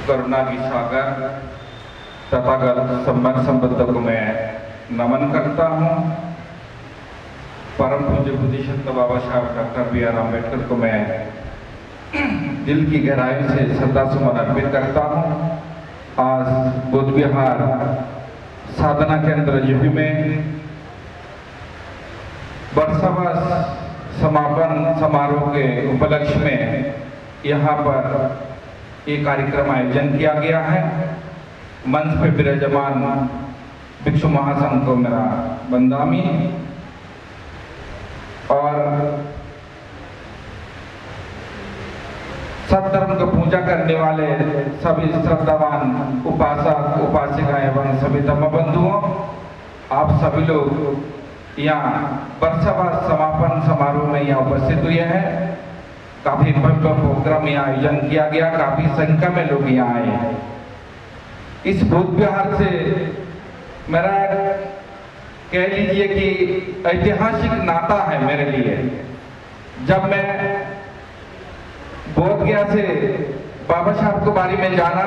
करुणा की सागर तथागत सम्मान संबंध को मैं नमन करता हूँ। परम पूज्य बुद्धिशक्त बाबा साहब डॉक्टर B.R. अम्बेडकर को मैं दिल की गहराई से श्रद्धा सुमन अर्पित करता हूँ। आज बुद्ध विहार साधना केंद्र यूपी में वर्षावास समापन समारोह के उपलक्ष्य में यहाँ पर एक कार्यक्रम आयोजन किया गया है। मंच पे विराजमान भिक्षु महासंघ को मेरा वंदनामी और सत्धर्म को पूजा करने वाले सभी श्रद्धावान उपासक उपासिका एवं सभी धर्म बंधुओं, आप सभी लोग यहाँ वर्षावास समापन समारोह में यहाँ उपस्थित हुए हैं। काफी भव्य प्रोग्राम यहाँ आयोजन किया गया, काफी संख्या में लोग यहाँ आए हैं। इस बुद्ध विहार से मेरा कह लीजिए कि ऐतिहासिक नाता है मेरे लिए। जब मैं बोध गया से बाबा साहब के बारे में जाना,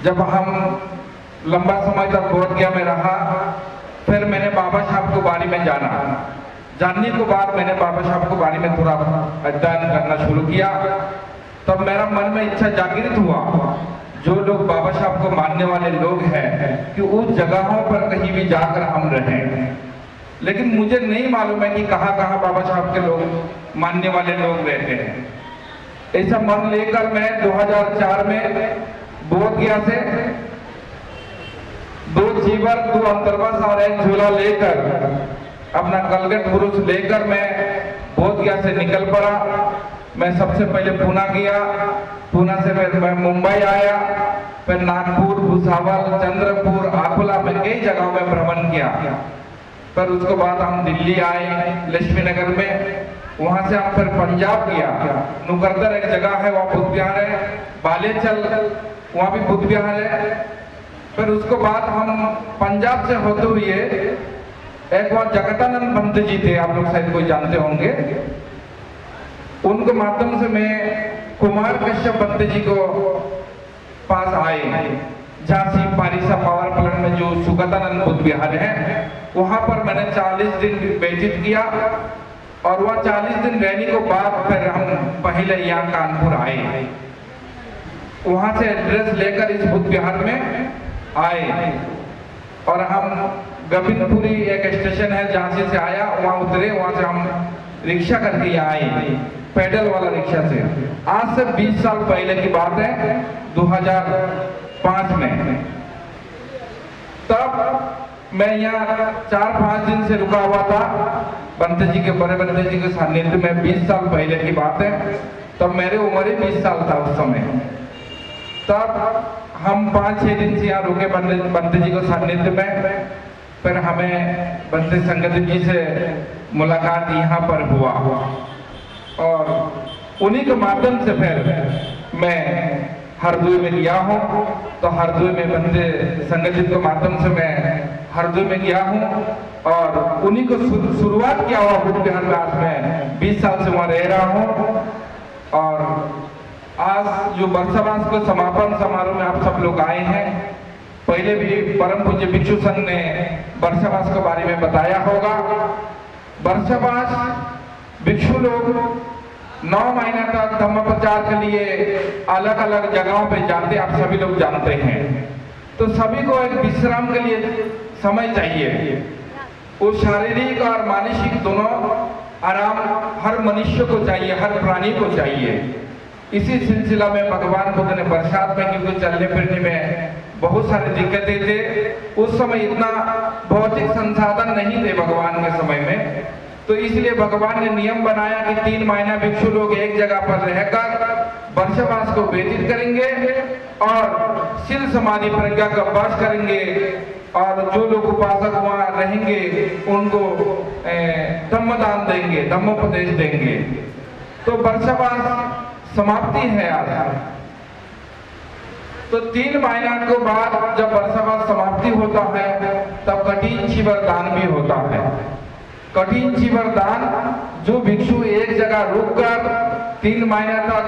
जब हम लंबा समय तक बोध गया में रहा, फिर मैंने बाबा साहब के बारे में जानने के बाद मैंने बाबा साहब के बारे में थोड़ा अध्ययन करना शुरू किया। तब मेरा मन में इच्छा जागृत हुआ, जो लोग बाबा साहब को मानने वाले लोग हैं कि उस जगहों पर कहीं भी जाकर हम रहें। लेकिन मुझे नहीं मालूम है कि कहाँ कहाँ बाबा साहब के लोग मानने वाले लोग रहते हैं। ऐसा मन लेकर मैं 2004 में बोध गया से 2 जीवर 2 अंतर्वास और 1 झोला लेकर अपना कलगट पुरुष लेकर मैं बोध गया से निकल पड़ा। मैं सबसे पहले पूना गया, पूना से मैं मुंबई आया, फिर नागपुर, भुसावल, चंद्रपुर, अकोला में कई जगहों में भ्रमण किया। फिर उसके बाद हम दिल्ली आए लक्ष्मी नगर में, वहां से हम फिर पंजाब गया। नुकरदर एक जगह है, वहाँ बुद्ध विहार है, बालेचल वहाँ भी बुद्ध विहार है। फिर उसके बाद हम पंजाब से होते हुए एक बार जगतानंद पंत जी थे, आप लोग शायद कोई जानते होंगे। उनके माध्यम से मैं कुमार कश्यप पंत जी को पास आए। झांसी पारिसा पावर प्लांट में जो सुगतानंद बुद्ध विहार है, वहां पर मैंने 40 दिन व्यतीत किया और वह 40 दिन रहने के बाद फिर हम पहले यहाँ कानपुर आए। वहां से एड्रेस लेकर इस बुद्ध विहार में आए और हम गोविंदपुरी एक स्टेशन है, झांसी से आया, वहां उतरे, वहां से हम रिक्शा करके यहाँ आए, पैडल वाला रिक्शा से। आज से 20 साल पहले की बात है, 2005 में। तब मैं यहाँ 4-5 दिन से रुका हुआ था बंते जी के, बड़े बंते जी के सानिध्य में। 20 साल पहले की बात है, तब मेरे उम्र ही 20 साल था उस समय। तब हम 5-6 दिन से यहाँ रुके बंते जी के सानिध्य में। फिर हमें बंते संगत जी से मुलाकात यहाँ पर हुआ और उन्हीं के माध्यम से फिर मैं हरदोई में गया हूँ। तो हरदोई में बंते संगत जी के माध्यम से मैं हरदोई में गया हूँ और उन्हीं को शुरुआत किया हुआ बुद्ध विहार में आज मैं 20 साल से वहाँ रह रहा हूँ। और आज जो वर्षावास को समापन समारोह में आप सब लोग आए हैं, पहले भी परम पूज्य भिक्षु संघ ने वर्षावास के बारे में बताया होगा। वर्षावास भिक्षु लोग 9 महीने तक धम्म प्रचार के लिए अलग अलग जगहों पे जाते, आप सभी लोग जानते हैं। तो सभी को एक विश्राम के लिए समय चाहिए। वो शारीरिक और मानसिक दोनों आराम हर मनुष्य को चाहिए, हर प्राणी को चाहिए। इसी सिलसिला में भगवान बुद्ध ने बरसात में, क्योंकि चलने फिरने में बहुत सारी दिक्कतें थे, उस समय इतना भौतिक संसाधन नहीं थे भगवान के समय में, तो इसलिए भगवान ने नियम बनाया कि 3 महीना भिक्षु लोग एक जगह पर रहकर वर्षावास को व्यतीत करेंगे और शील समाधि प्रज्ञा का अभ्यास करेंगे और जो लोग उपासक वहाँ रहेंगे उनको धम्मदान देंगे, धम्मोपदेश देंगे। तो वर्षावास समाप्ति है आज। तो 3 महीना के बाद जब वर्षावास समाप्ति होता है, तब कठिन चीवरदान भी होता है। कठिन चीवरदान जो भिक्षु एक जगह रुककर 3 महीने तक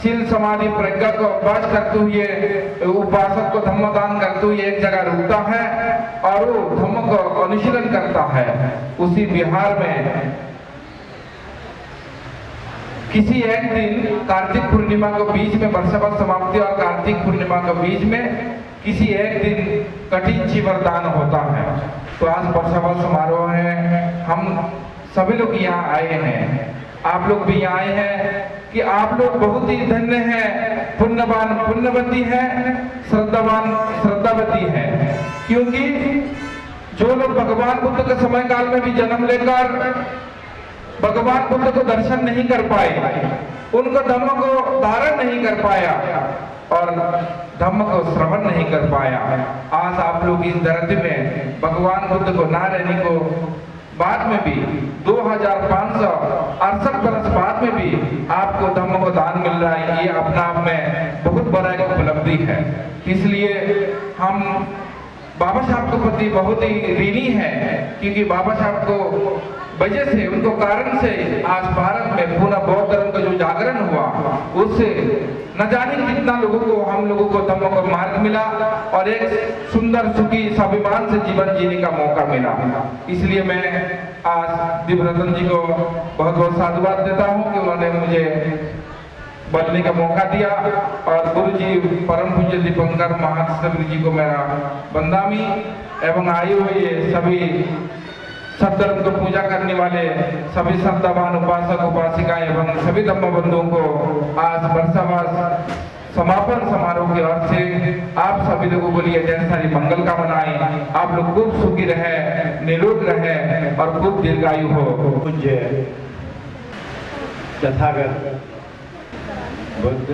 शील समाधि प्रज्ञा को अभ्यास करते हुए उपासक को धम्मदान करते हुए एक जगह रुकता है और वो धम्म को अनुशीलन करता है। उसी बिहार में किसी एक दिन कार्तिक पूर्णिमा को बीच में वर्षावत समाप्ति और कार्तिक पूर्णिमा के बीच में किसी एक दिन कठिन चीवरदान होता है। तो आज वर्षावत समारोह है, हम सभी लोग यहाँ आए हैं, आप लोग भी यहाँ आए हैं कि आप लोग बहुत ही धन्य हैं, पुण्यवान पुण्यवती है, श्रद्धावान श्रद्धावती है। क्योंकि जो लोग भगवान बुद्ध के समय काल में भी जन्म लेकर भगवान बुद्ध को दर्शन नहीं कर पाए, उनको धम्म को धारण नहीं कर पाया और धम्म को श्रवण नहीं कर पाया, आज आप लोग इस धरती में भगवान बुद्ध को ना रहने को बाद में भी 2568 बरस बाद में भी आपको धम्म को दान मिल रहा है, ये अपना आप में बहुत बड़ा एक उपलब्धि है। इसलिए हम बाबा साहब के प्रति बहुत ही ऋणी है, क्योंकि बाबा साहब को वजह से, उनको कारण से आज भारत में पूरा बौद्ध धर्म का जो जागरण हुआ, उससे न जाने कितना लोगों को, हम लोगों को धम्म का मार्ग मिला और एक सुंदर सुखी स्वाभिमान से जीवन जीने का मौका मिला। इसलिए मैं आज दिव्यरतन जी को बहुत बहुत साधुवाद देता हूँ कि उन्होंने मुझे बोलने का मौका दिया और गुरु जी परम पूज्य दीपंकर महासवरी जी को मेरा बंदामी एवं आए हुए सभी सत्धर्म को पूजा करने वाले सभी श्रद्धावान उपासक उपासिकाएं एवं सभी धम्म बंधुओं को आज वर्षावास समापन समारोह के ओर से आप सभी लोगों को लिए ढेर सारी मंगल कामनाएं। आप लोग खूब सुखी रहे, निरोग रहे और खूब दीर्घायु हो। पूज्य तथागत बुद्ध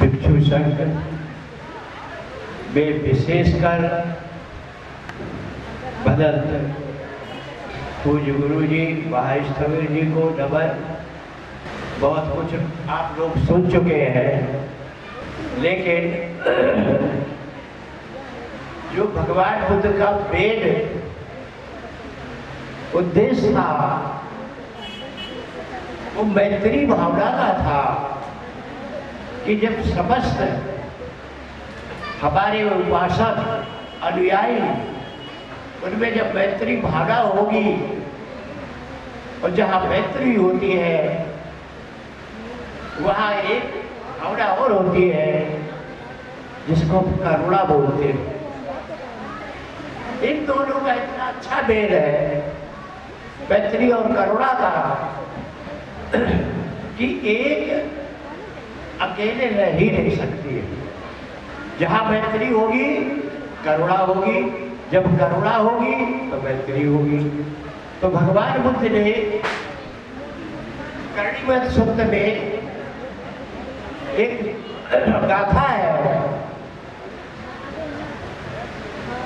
भिक्षु संघ में विशेषकर भदंत पूज्य गुरु जी महास्थवीर जी को नमन। बहुत कुछ आप लोग सुन चुके हैं, लेकिन जो भगवान बुद्ध का मेन उद्देश्य था वो मैत्री भावना का था कि जब समस्त हमारे उपासक अनुयायी उनमें जब मैत्री भावना होगी और जहाँ मैत्री होती है वहाँ एक भावना और होती है जिसको करुणा बोलते हैं। इन दोनों का इतना अच्छा मेल है मैत्री और करुणा का कि एक अकेले रह ही नहीं सकती है। जहाँ मैत्री होगी करुणा होगी, जब करुणा होगी तो मैत्री होगी। तो भगवान बुद्ध ने करणीमत सूक्त में एक गाथा है,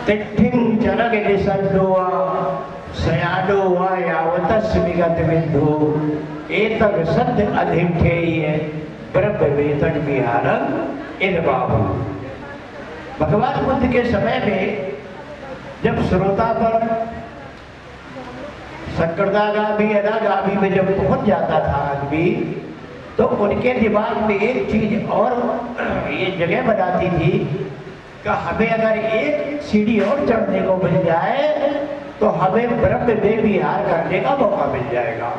तिठिं जनक निसंदोआ सयानो वा यावतस् विगत बिंदु एतग सद्य अधिष्ठेय ब्रह्म वेतन विहारं इन बाबू। भगवान बुद्ध के समय में जब श्रोता पर शंकरदागामी अनागामी में जब पहुंच जाता था आदमी, तो उनके दिमाग में एक चीज और ये जगह बनाती थी कि हमें अगर एक सीढ़ी और चढ़ने को मिल जाए तो हमें ब्रह्म में विहार करने का मौका मिल जाएगा।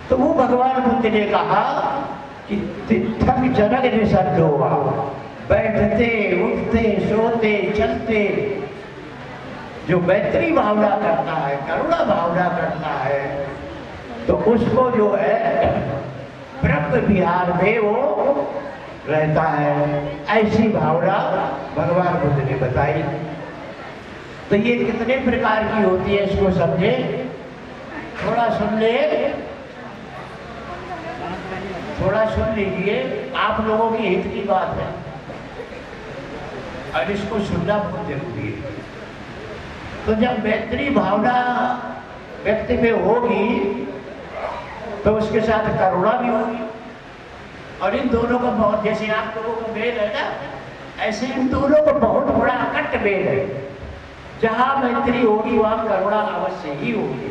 तो वो भगवान बुद्ध ने कहा कि तिठक जनक निसंदोआ, बैठते उठते सोते चलते जो मैत्री भावना करता है, करुणा भावना करता है, तो उसको जो है ब्रह्म विहार में वो रहता है। ऐसी भावना भगवान बुद्ध ने बताई। तो ये कितने प्रकार की होती है इसको समझे, थोड़ा सुन ले, थोड़ा सुन लीजिए, आप लोगों की हित की बात है और इसको सुनना बहुत जरूरी है। तो जब मैत्री भावना व्यक्ति में होगी तो उसके साथ करुणा भी होगी, और इन दोनों का बहुत, जैसे आप लोगों का मेल है ना, ऐसे इन दोनों का बहुत बड़ा अकट मेल है। जहाँ मैत्री होगी वहाँ करुणा अवश्य ही होगी।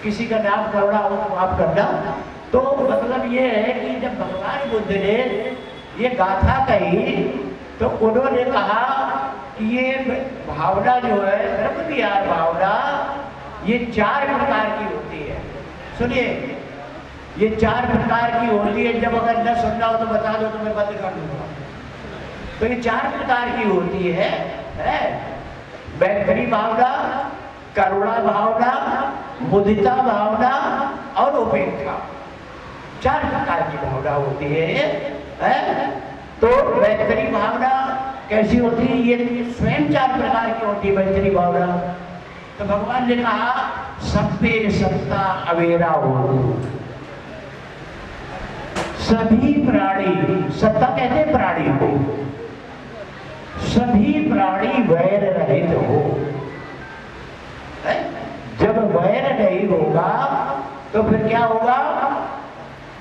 किसी का नाम करुणा हो तो माफ करना। तो मतलब ये है कि जब भगवान बुद्ध ने ये गाथा कही तो उन्होंने कहा कि ये भावना जो है ब्रह्म विहार भावना ये 4 प्रकार की होती है। सुनिए, ये 4 प्रकार की होती है। जब अगर न सुनना हो तो बता दो तो मैं बंद कर दूंगा। तो ये 4 प्रकार की होती है मैत्री भावना, करुणा भावना, मुदिता भावना और उपेक्षा। 4 प्रकार की भावना होती है। तो मैत्री भावना कैसी होती है? ये स्वयं 4 प्रकार की होती है मैत्री भावना। तो भगवान ने कहा सत्य सत्ता अवेरा हो, सभी प्राणी, सत्ता कहते हैं प्राणी को, सभी प्राणी वैर रहित हो। जब वैर नहीं होगा तो फिर क्या होगा?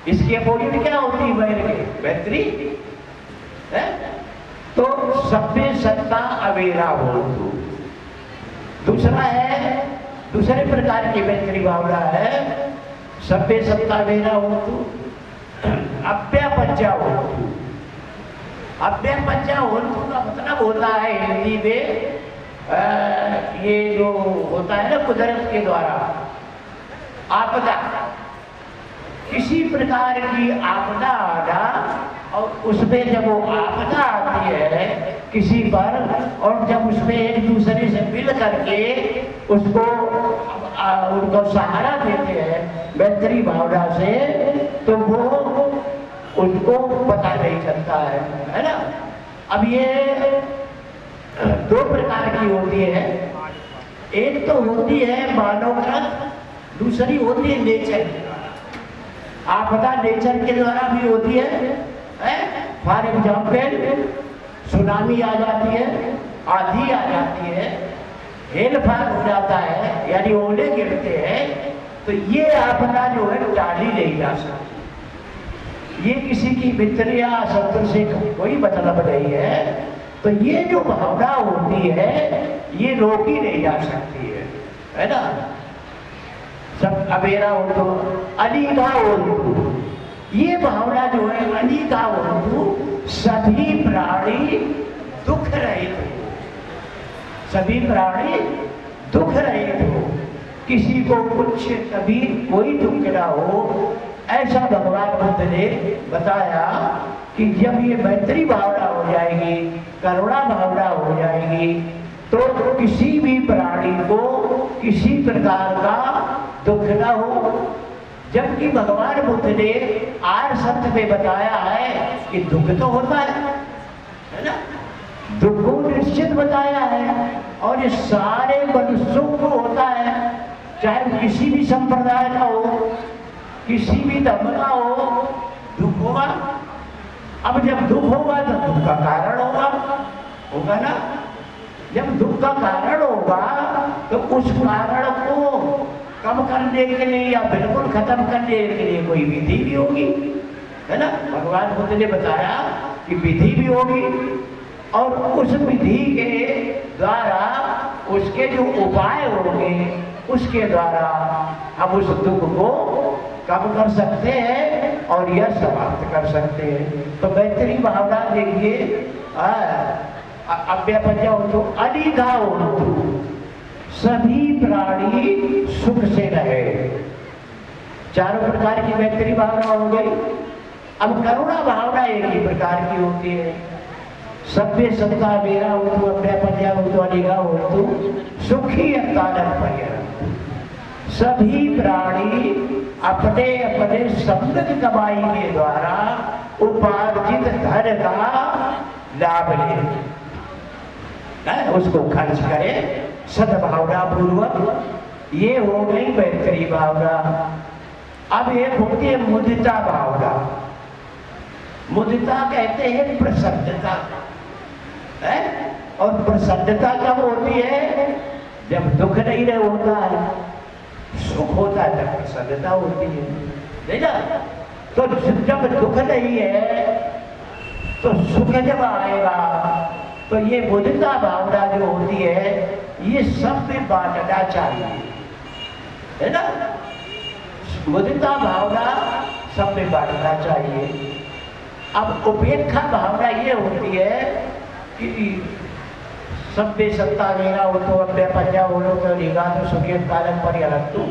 इसकी अपोजिट क्या होती है वैर के? मैत्री। तो सभ्य सत्ता अवेरा हो। दूसरा है, दूसरे प्रकार की मैत्री भावना है सभ्य सत्ता अवेरा हो तो अव्यापज्या हो। अव्यापज्या हो का मतलब होता है हिंदी में ये जो होता है ना कुदरत के द्वारा आपदा, किसी प्रकार की आपदा आना और उसमें जब वो आपदा आती है किसी पर और जब उसमें एक दूसरे से मिल करके उसको उनको सहारा देते हैं मैत्री भावना से, तो वो उनको पता नहीं चलता है ना। अब ये 2 प्रकार की होती है। एक तो होती है मानवकृत, दूसरी होती है नेचर। आपदा नेचर के द्वारा भी होती है। फॉर एग्जाम्पल सुनामी आ जाती है, आंधी आ जाती है, हेलफाल हो जाता है यानी ओले गिरते हैं। तो ये आपदा जो है टाली नहीं जा सकती। ये किसी की मित्र या शत्रु से कोई मतलब नहीं है। तो ये जो भावना होती है ये रोकी नहीं जा सकती है ना। सब अवेरा हो तो अनिका हो, ये भावना जो है अनिका हो, सभी प्राणी दुख रहित हो, सभी प्राणी दुख रहित हो, किसी को कुछ कभी कोई दुख ना हो। ऐसा भगवान बुद्ध ने बताया कि जब ये मैत्री भावना हो जाएगी, करुणा भावना हो जाएगी, तो किसी भी प्राणी को किसी प्रकार का दुख ना हो। जबकि भगवान बुद्ध ने आर्य सत्य में बताया है कि दुख तो होता है ना, दुख को निश्चित बताया है और ये सारे मनुष्यों को होता है, चाहे किसी भी संप्रदाय का हो, किसी भी धर्म का हो, दुख होगा। अब जब दुख होगा तो दुख का कारण होगा ना। जब दुख का कारण होगा तो उस कारण को कम करने के लिए या बिल्कुल खत्म करने के लिए कोई विधि भी होगी, है ना। भगवान बुद्ध ने बताया कि विधि भी होगी और उस विधि के द्वारा उसके जो उपाय होंगे उसके द्वारा हम उस दुख को कम कर सकते हैं और यह समाप्त कर सकते हैं। तो मैत्री भावना देखिए, अव्यापज्या हो तो अनिधा हो तो सभी प्राणी सुख से रहे। चारों प्रकार की मैत्री भावना हो गई। अब करुणा भावना एक ही प्रकार की होती है। सभ्य सत्ता मेरा हो तो अव्यापज्या हो तो अनिधा हो तो सुखी अतानक पर्यटन। सभी प्राणी अपने अपने समृद्ध कमाई के द्वारा उपार्जित धन का लाभ ले, उसको खर्च करे सद्भावना पूर्वक। ये हो गई मैत्री भावना। अब एक होती है मुदिता भावना। मुदिता कहते हैं प्रसन्नता है। और प्रसन्नता कब होती है? जब दुख नहीं रहे होता है, सुख होता है तब प्रसन्नता होती है, नहीं ना। तो जब दुख नहीं है तो सुख जब आएगा तो ये मुदिता भावना जो होती है ये सब में बांटना चाहिए, है ना। मुदिता भावना सब में बांटना चाहिए। अब उपेक्षा भावना ये होती है कि सभ्य सत्ता मेरा हो तो अव्य पंजा बोलो तो निगा तो सुखियत कालम पर यरतु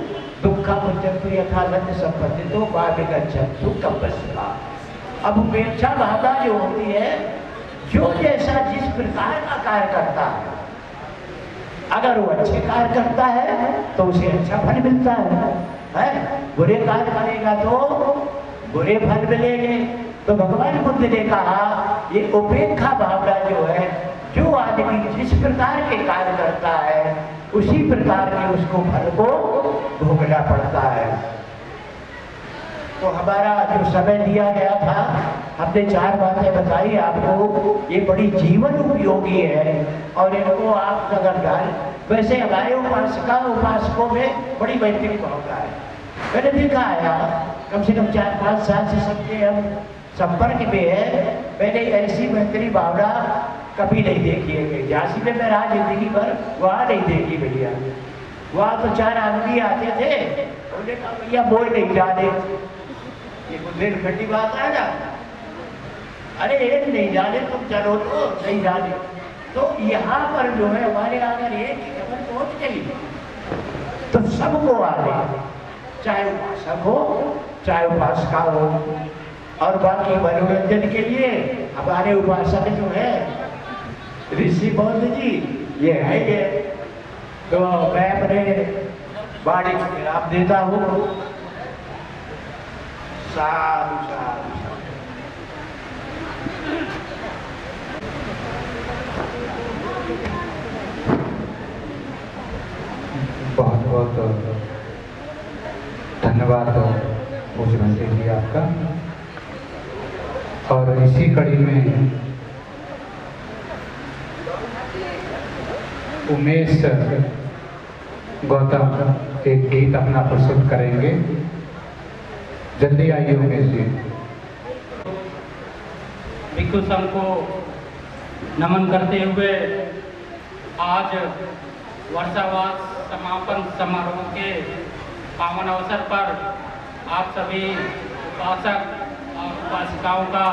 दुखा मुझतु यथागत संपत्ति तो वाभिगच्छन्तु कपस्या। अब उपेक्षा भावना जो होती है, जो जैसा जिस प्रकार का कार्य करता है, अगर वो अच्छे कार्य करता है तो उसे अच्छा फल मिलता है? बुरे कार्य करेगा तो बुरे फल मिलेंगे। तो भगवान बुद्ध ने कहा ये उपेक्षा भावना जो है, जो आदमी जिस प्रकार के कार्य करता है उसी प्रकार के उसको फल को भोगना पड़ता है। तो हमारा जो समय दिया गया था, हमने 4 बातें बताई आपको, ये बड़ी जीवन उपयोगी है और इनको आप अगर डाल, वैसे हमारे उपासकों में बड़ी वैदिक भावना है। मैंने देखा है कम से कम 4-5 साल से सबके हम संपर्क में है, मैंने ऐसी मैत्री भावना कभी नहीं देखी है। झांसी में मैं रहा जिंदगी भर, वहाँ नहीं देखी भैया। वहाँ तो 4 आदमी आते थे, उन्होंने कहा भैया बोल नहीं जाने, ये बुंदेल खट्टी बात है ना, अरे एक नहीं जाने तुम चलो तो नहीं जाने। तो यहाँ पर जो है हमारे अगर एक ही खबर पहुँच गई तो सबको आने, चाहे उपासक हो चाहे उपासका हो। और बाकी मनोरंजन के लिए हमारे उपासक जो है ऋषि बौद्ध जी ये है ये। तो मैं अपने बाड़ी को विराम देता हूँ। साधु साधु बहुत बहुत धन्यवाद पूज्य मंत्री जी आपका। और इसी कड़ी में उमेश गौतम एक गीत अपना प्रस्तुत करेंगे। जल्दी आइए उमेश जी। भिक्षु संघ को नमन करते हुए आज वर्षावास समापन समारोह के पावन अवसर पर आप सभी उपासक और उपासिकाओं का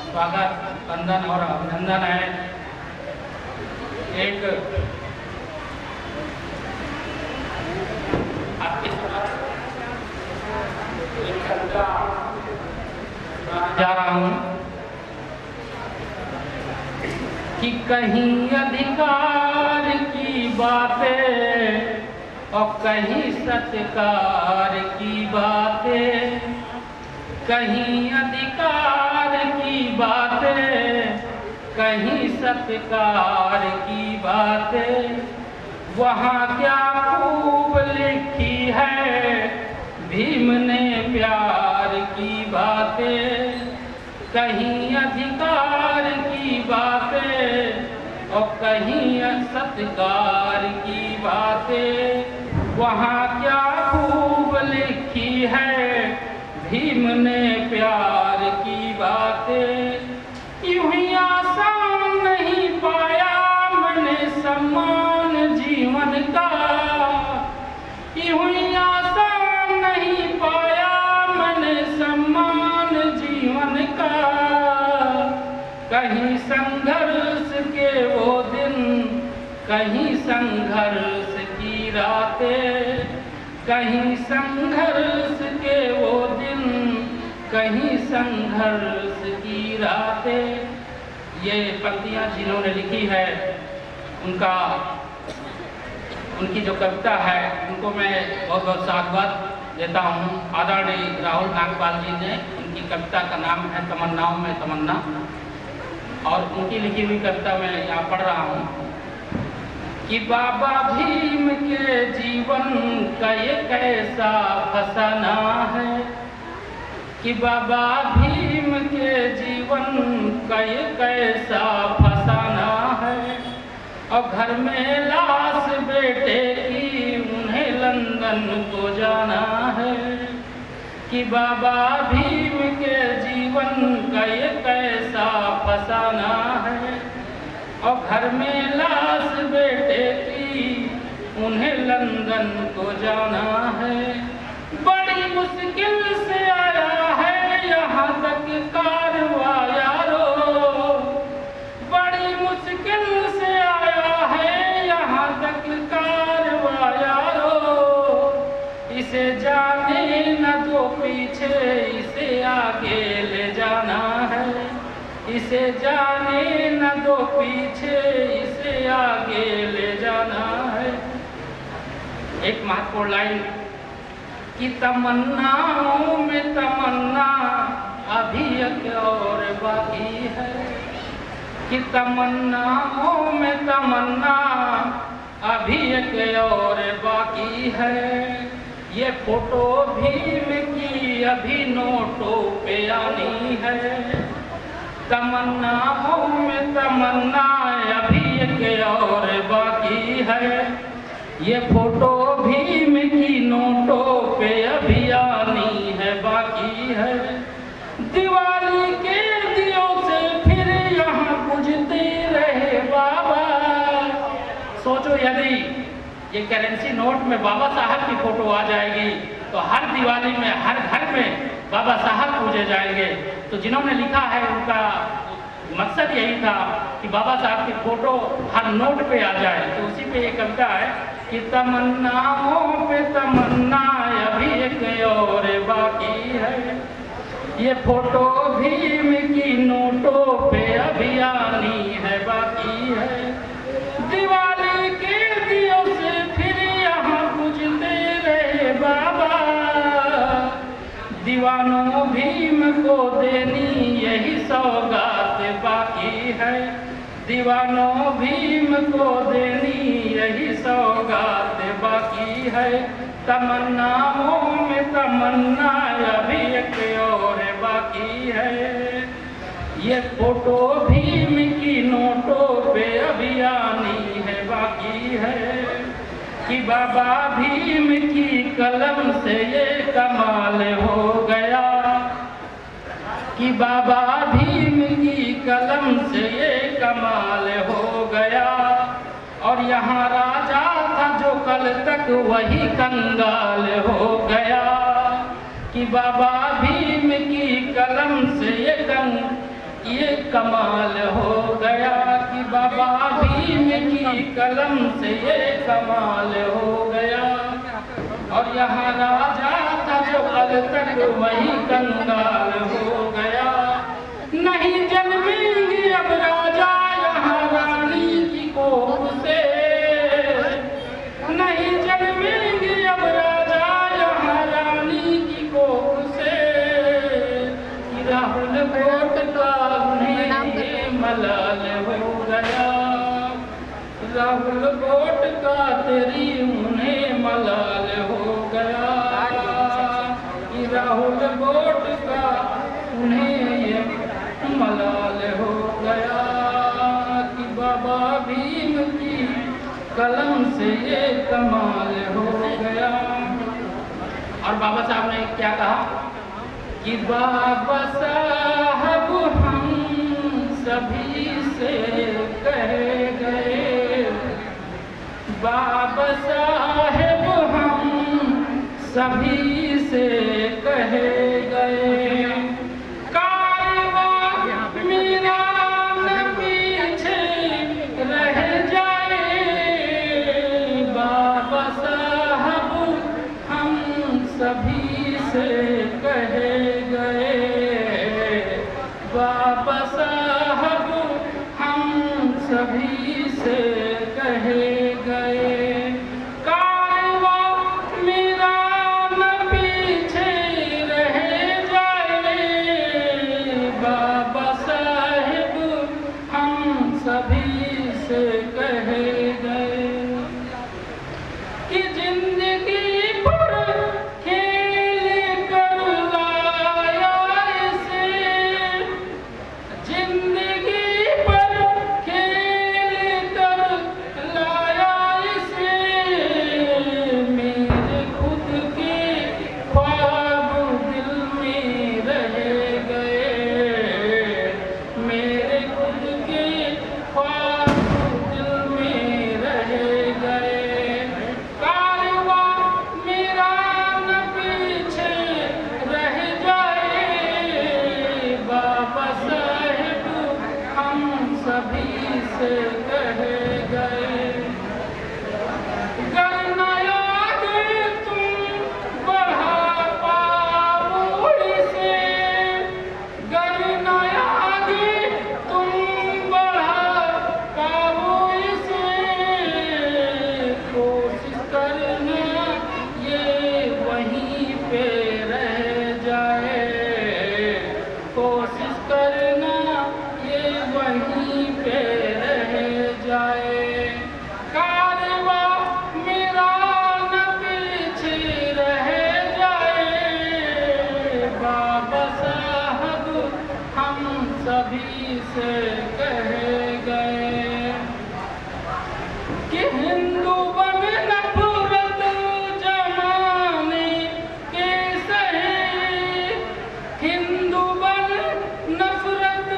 स्वागत, वंदन और अभिनंदन है। एक आपके जा रहा हूँ कि कहीं अधिकार की बातें और कहीं सत्कार की बातें, कहीं अधिकार की बातें कहीं सत्कार की बातें, वहाँ क्या खूब लिखी है भीम ने प्यार की बातें। कहीं अधिकार की बातें और कहीं सत्कार की बातें, वहाँ क्या खूब लिखी है भीम ने प्यार की बातें। यूं ही आसान नहीं पाया मैंने सम्मान जीवन का, यूं ही आसान नहीं पाया मैंने सम्मान जीवन का। कहीं संघर्ष के वो दिन, कहीं संघर्ष की रातें, कहीं संघर्ष के वो दिन, कहीं संघर्ष की रातें। ये पंक्तियाँ जिन्होंने लिखी है उनकी जो कविता है उनको मैं बहुत बहुत साधुवाद देता हूँ। आदरणीय राहुल नागपाल जी ने, इनकी कविता का नाम है तमन्नाओं में तमन्ना, और उनकी लिखी हुई कविता मैं यहाँ पढ़ रहा हूँ कि बाबा भीम के जीवन का ये कैसा फसाना है, कि बाबा भीम के जीवन का ये कैसा फसाना है। और घर में लाश बेटे की उन्हें लंदन को जाना है, कि बाबा भीम के जीवन का ये कैसा फसाना है। और घर में लाश बेटे की उन्हें लंदन को जाना है। बड़ी मुश्किल से आया है यहाँ तक कारवां यारो, बड़ी मुश्किल से आया है यहाँ तक कारवां यारो। इसे जाने न दो पीछे, इसे आगे ले जाना है। इसे जाने न दो पीछे, इसे आगे ले जाना है। एक महत्वपूर्ण लाइन कि तमन्नाओं में तमन्ना अभी एक और बाकी है, कि तमन्नाओं में तमन्ना अभी एक और बाकी है। ये फोटो भीम की अभी नोटों पे आनी है, तमन्नाओं में तमन्ना अभी एक और बाकी है। ये फोटो भीम की नोटों पे अभी आनी है बाकी है। दिवाली के दियों से फिर यहाँ बुझते रहे बाबा। सोचो यदि ये करेंसी नोट में बाबा साहब की फोटो आ जाएगी तो हर दिवाली में हर घर में बाबा साहब पूजे जाएंगे। तो जिन्होंने लिखा है उनका मकसद यही था कि बाबा साहब की फोटो हर नोट पे आ जाए। तो उसी पे ये कविता है कि तमन्नाओं पे तमन्ना अभी एक और बाकी है। ये फोटो भीम की नोटों पे अभी आनी है बाकी है। दिवाली के दियों से फिर यहाँ बुझते रहे बाबा। दीवानों भीम को देनी यही सौगात बाकी है। दीवानों भीम को देनी यही सौगात बाकी है। तमन्नाओं में तमन्ना अभी एक और बाकी है। ये फोटो भीम की नोटों पे अभी आनी है बाकी है। कि बाबा भीम की कलम से ये कमाल हो गया। कि बाबा भीम की कलम से ये कमाल हो गया। और यहाँ राजा था जो कल तक वही कंगाल हो गया। कि बाबा भीम की कलम से ये कमाल हो गया। कि बाबा भीम की कलम से ये कमाल हो गया। और यहाँ राजा था जो कल तक वही कंगाल हो गया। नहीं जन्मेंगे अब राजा यहाँ रानी की कोख से। नहीं जन्मेंगे अब राजा यहाँ रानी की कोख से। कि राहुल वोट का उन्हें मलाल हो गया। राहुल वोट का तेरी उन्हें मलाल हो गया। कि राहुल वोट का उन्हें ये मलाल हो गया। कि बाबा भीम की कलम से ये कमाल हो गया। और बाबा साहब ने क्या कहा कि बाबा साहब हम सभी से कहे गए। बाबा साहब हम सभी से कहे गए। कारवां मेरा न पीछे रह जाए। बाबा साहब हम सभी से कहे गए। बाबा साहब हम सभी से कहे गए। कारवां मेरा न पीछे रह जाए। बाबा साहब हम सभी से कहे गए। कि जिंदगी पर खेल कर लाया इसे। जिंदगी पर खेल कर लाया करना ये वहीं पे रह जाए। कारवा मेरा न पीछे रह जाए, बाबा साहब हम सभी से कह गए कि हिंदू बन नफरत जमाने के सहे, हिंदू बन नफरत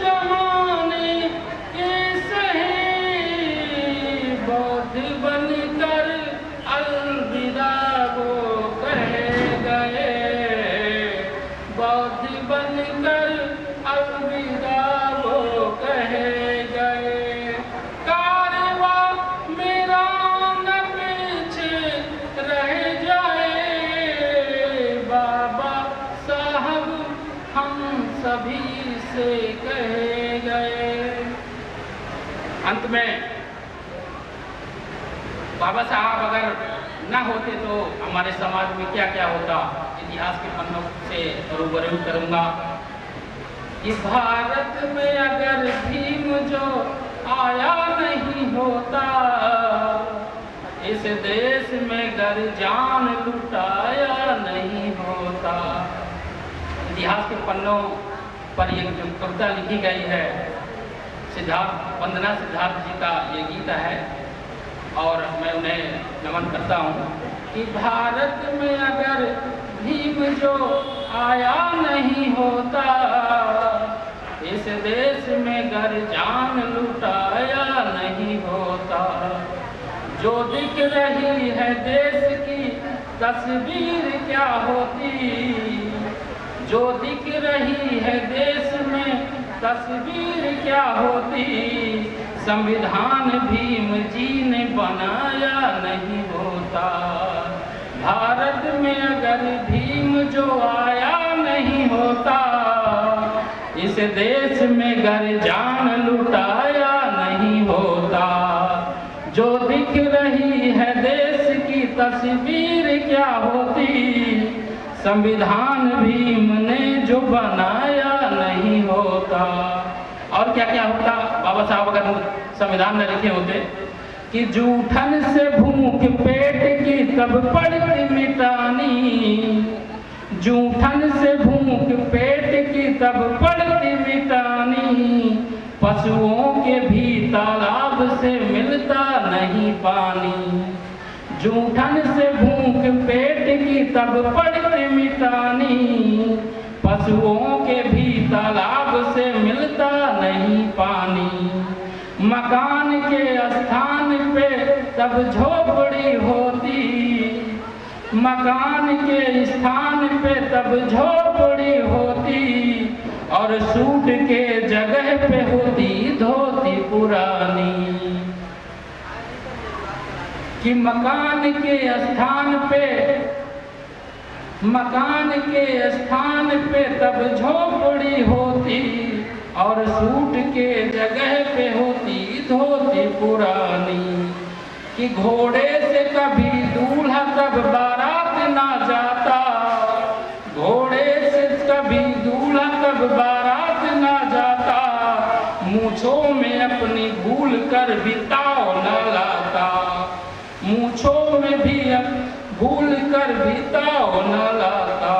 जमाने के सहे, बौद्ध बनकर अलविदा वो कह गए, बौद्ध बनकर अलविदा वो कह गए। कारवा मेरा न पीछे रह जाए, बाबा साहब हम सभी से कह गए। अंत में बाबा साहब अगर न होते तो हमारे समाज में क्या क्या होता, इतिहास के पन्नों से रूबरू करूंगा। कि भारत में अगर भीम जो आया नहीं होता, इस देश में गर जान लुटाया नहीं होता। इतिहास के पन्नों पर एक जो कविता लिखी गई है, सिद्धार्थ वंदना सिद्धार्थ जी का ये गीत है और मैं उन्हें नमन करता हूँ। कि भारत में अगर भीम जो आया नहीं होता, इस देश में गर जान लुटाया नहीं होता। जो दिख रही है देश की तस्वीर क्या होती, जो दिख रही है देश में तस्वीर क्या होती, संविधान भीम जी ने बनाया नहीं होता। भारत में अगर भीम जो आया नहीं होता, इस देश में गर जान लुटाया नहीं होता। जो दिख रही है देश की तस्वीर क्या होती, संविधान भीम ने जो बनाया नहीं होता। और क्या क्या होता बाबा साहब अगर संविधान में लिखे होते कि जूठन से भूख पेट की तब पड़ती मिटानी, जूठन से भूख पेट की तब पड़ती मिटानी, पशुओं के भी तालाब से मिलता नहीं पानी। जूठन से भूख पेट की तब पड़ती मिटानी, पशुओं के भी तालाब से मिलता नहीं पानी। मकान के स्थान पे तब झोपड़ी होती, मकान के स्थान पे तब झोपड़ी होती, और सूट के जगह पे होती धोती पुरानी। कि मकान के स्थान पे तब झोपड़ी होती, और सूट के जगह पे होती धोती पुरानी। कि घोड़े से कभी दूल्हा तब बारात ना जाता, घोड़े से कभी दूल्हा तब बारात ना जाता, मूंछों में अपनी भूल कर भी ताव न लाता, मूंछों में भी भूल कर भी ताव न लाता।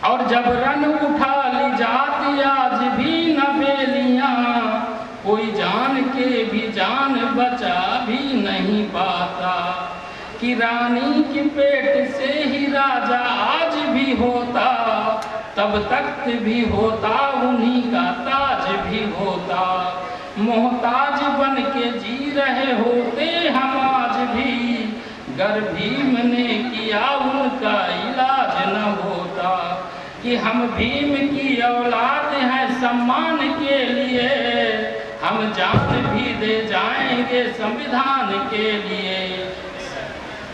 और जब रन उठा ली जाती आज भी न बेलियां, कोई जान के भी जान बचा भी नहीं पाता। कि रानी के पेट से ही राजा आज भी होता, तब तख्त भी होता उन्हीं का ताज भी होता। मोहताज बन के जी रहे होते हम आज भी, गर भीम ने किया उनका इलाज न होता। कि हम भीम की औलाद हैं सम्मान के लिए, हम जान भी दे जाएंगे संविधान के लिए।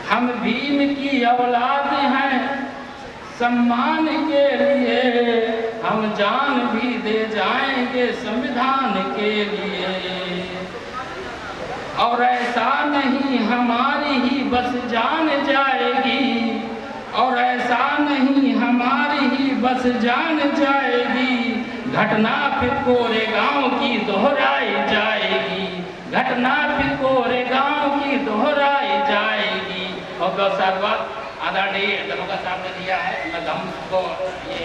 हम भीम की औलाद हैं सम्मान के लिए, हम जान भी दे जाएंगे संविधान के लिए। और ऐसा नहीं हमारी ही बस जान जाएगी, और ऐसा नहीं हमारी ही बस जान जाएगी, घटना फिर कोरे गांव की दोहराई जाएगी, घटना फिर कोरे गांव की दोहराई जाएगी। और बहुत सारी बात आदरणीय दरोगा साहब ने दिया है, मैं हम को ये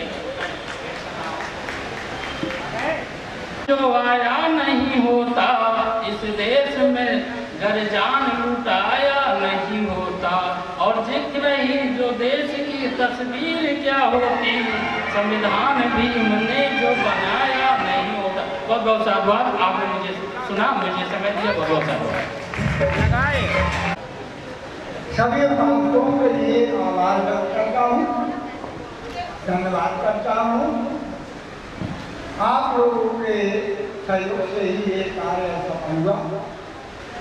जो आया नहीं होता इस देश में, घर जान लुटाया नहीं होता। और जिक्र ही जो देश की तस्वीर क्या होती, संविधान भीम ने जो बनाया नहीं होता। बहुत बहुत साधुवाद, आपने मुझे सुना, मुझे समय दिया, बहुत बहुत साधुवाद। सभी भक्तों के लिए आभार व्यक्त करता हूँ, धन्यवाद करता हूँ। आप लोगों के सहयोग से ही ये कार्य सफल हुआ।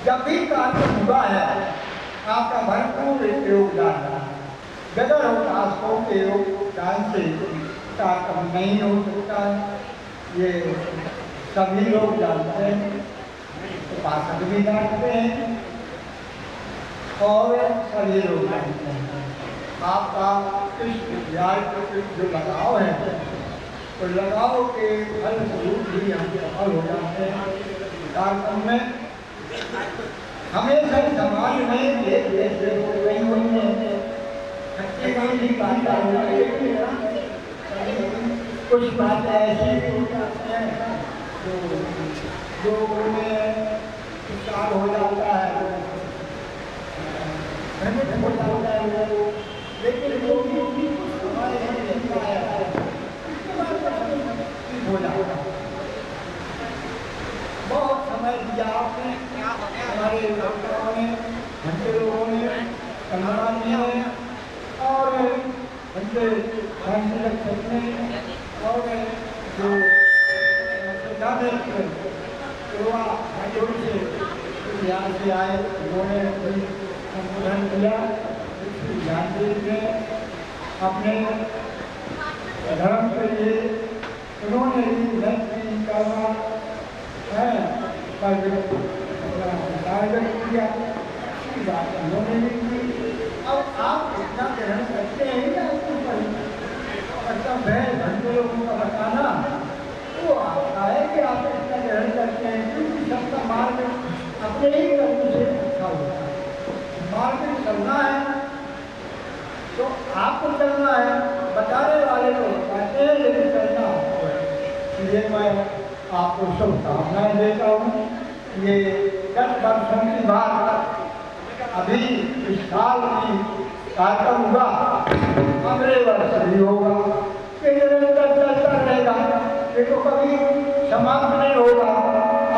जब भी कार्य हुआ है आपका भरपूर योगदान है। बगैर उपासकों के योगदान से कार्यक्रम नहीं हो सकता। ये सभी लोग जानते हैं, उपासक भी जानते हैं और सभी लोग जानते हैं। आपका इस विद्यालय के जो लगाव है, तो लगाव के फल स्वरूप भी हम सफल हो जाते हैं। कार्यक्रम में हमेशा समाज में एक जैसे नहीं होते हैं, अच्छी भी बात कुछ बातें ऐसी हो जाती हैं जो लोगों में विचार हो जाता है, हो जाता है वो, लेकिन वो भी हमारे हो जाता है। बहुत समय दिया आपने, हमारे डॉक्टरों ने, घंटे लोगों ने, कल्याणी ने और घंटे रक्षक ने और जो यहाँ से आए उन्होंने संबोधन किया। ज्ञानदेव ने अपने धर्म के लिए उन्होंने भी करना है किया, बात उन्होंने भी की। अब आप इतना ग्रहण करते हैं या मतलब है घंटे लोगों का बताना वो आता है कि आप इतना ग्रहण करते हैं, क्योंकि सबका मार्ग अपने ही कर्म से अच्छा होता है। मार्ग में चलना है तो आपको चलना है, बताने वाले को बताते हैं लेकिन चलना आपको है। इसलिए मैं आपको शुभकामनाएं देता हूँ। ये 10 वर्षों की बात अभी इस साल की कार्यक्रम हुआ, अगले वर्ष भी होगा, निरंतर चलता रहेगा, ये तो कभी समाप्त नहीं होगा।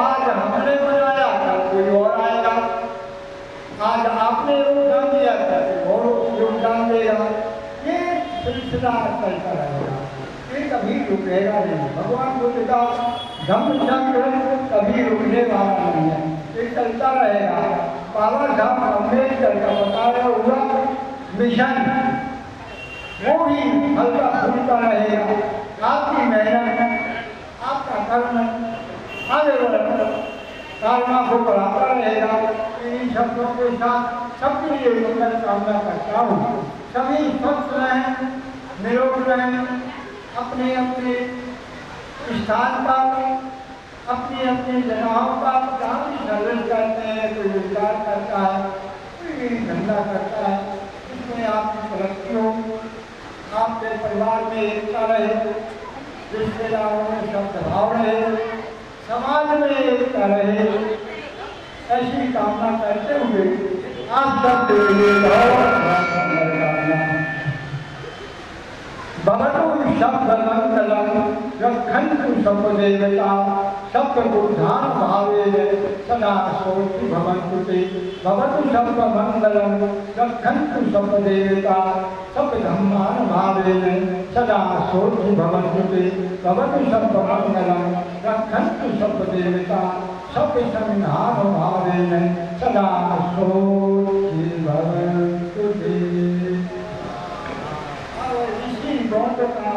आज हमने बनाया कल कोई और आएगा, आज आपने योगदान दिया कल और योगदान देगा, ये सिलसिला चलता रहेगा, ये कभी रुकेगा नहीं। भगवान बुद्ध का धम्मचक्र कभी रुकने वाला नहीं है, ये चलता रहेगा। बाबा साहब अम्बेडकर का बताया हुआ मिशन वो भी हल्का फुल्का रहेगा। आपकी मेहनत, आपका कर्म आगे बढ़ेगा, कामना को बढ़ाता रहेगा। इन शब्दों के साथ सबके लिए मंगल कामना करता हूँ। सभी स्वस्थ रहें, निरोग रहें, अपने अपने स्थान पर, अपनी अपनी जगहों पर जहाँ भी सर्विस करते हैं, कोई रोजगार करता है, कोई धंधा करता है, इसमें आपकी तरक्की हो, आपके परिवार में एकता रहे, रिश्तेदारों में सद्भाव रहे, समाज में एकता रहे, ऐसी कामना करते हुए आप सब भगवतु शब्द मंगलम रक्षन्तु सर्वदेवता सप्तबुद्धान भावेन सदा सोति भवन्तु ते। भवतु शब्द मंगलम रक्षन्तु सर्वदेवता सप्तधम्मान भावेन सदा सोति भवन्तु ते। भवतु शब्द मंगलम रक्षन्तु सर्वदेवता सप्तसंहार भावेन सदा सोति भवन्तु ते। इसी गौर का